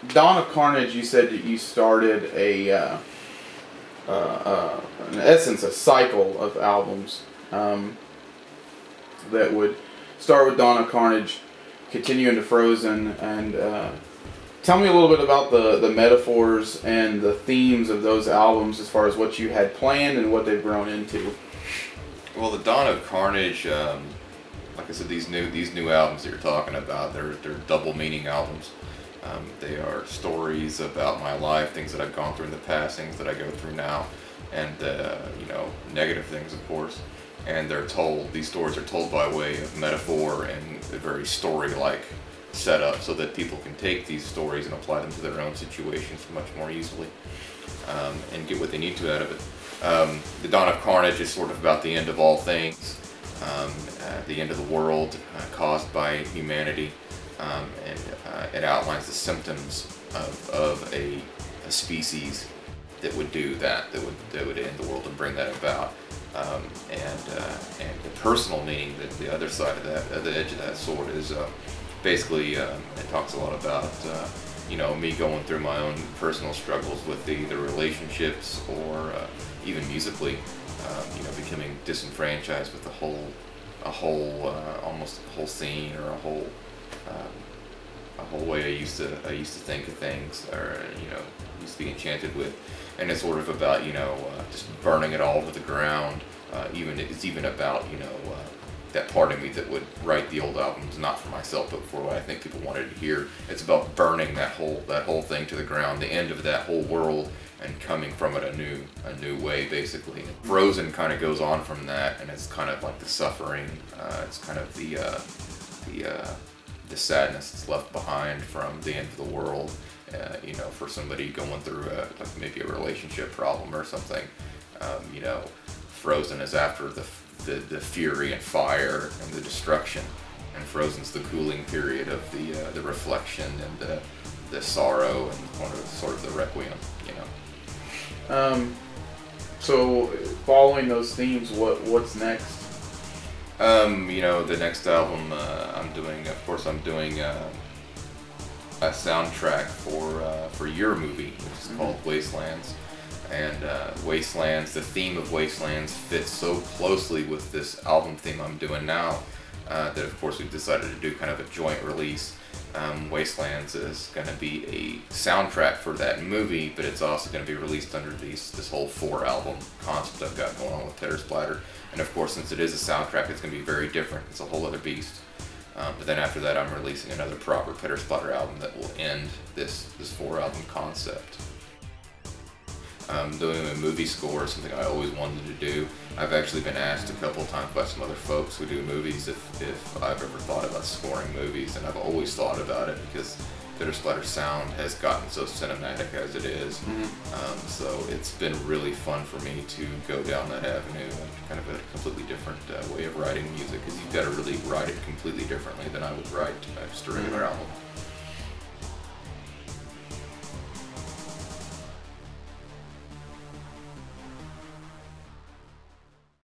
Dawn of Carnage, you said that you started in essence, a cycle of albums that would start with Dawn of Carnage, continue into Frozen, and tell me a little bit about the metaphors and the themes of those albums as far as what you had planned and what they've grown into. Well, the Dawn of Carnage, like I said, these new albums that you're talking about, they're double meaning albums. They are stories about my life, things that I've gone through in the past, things that I go through now, and you know, negative things, of course. And these stories are told by way of metaphor and a very story-like setup, so that people can take these stories and apply them to their own situations much more easily, and get what they need to out of it. The Dawn of Carnage is sort of about the end of all things, the end of the world caused by humanity, and it outlines the symptoms of a species that would do that would end the world and bring that about. And the personal meaning, that the other side of that, the edge of that sword, is basically it talks a lot about you know, me going through my own personal struggles with either relationships or even musically, you know, becoming disenfranchised with almost a whole scene, or a whole way I used to think of things, or you know, used to be enchanted with. And it's sort of about, you know, just burning it all to the ground. It's even about, you know, that part of me that would write the old albums not for myself but for what I think people wanted to hear. It's about burning that whole thing to the ground, the end of that whole world, and coming from it a new way, basically. Frozen kind of goes on from that, and it's kind of like the suffering. It's kind of the sadness that's left behind from the end of the world. You know, for somebody going through like maybe a relationship problem or something. You know, Frozen is after the fury and fire and the destruction, and Frozen's the cooling period of the reflection and the sorrow, and sort of the requiem. You know. So following those themes, what's next? You know, the next album I'm doing a soundtrack for your movie, which is called Wastelands. And Wastelands, the theme of Wastelands fits so closely with this album theme I'm doing now that of course we've decided to do kind of a joint release. Wastelands is going to be a soundtrack for that movie, but it's also going to be released under this whole 4-album concept I've got going on with Pittersplatter. And of course, since it is a soundtrack, it's going to be very different. It's a whole other beast. But then after that, I'm releasing another proper Pittersplatter album that will end this 4-album concept. Doing a movie score is something I always wanted to do. I've actually been asked a couple of times by some other folks who do movies if I've ever thought about scoring movies, and I've always thought about it because Pittersplatter sound has gotten so cinematic as it is. Mm-hmm. So it's been really fun for me to go down that avenue, and kind of a completely different way of writing music, because you've got to really write it completely differently than I would write just a regular album.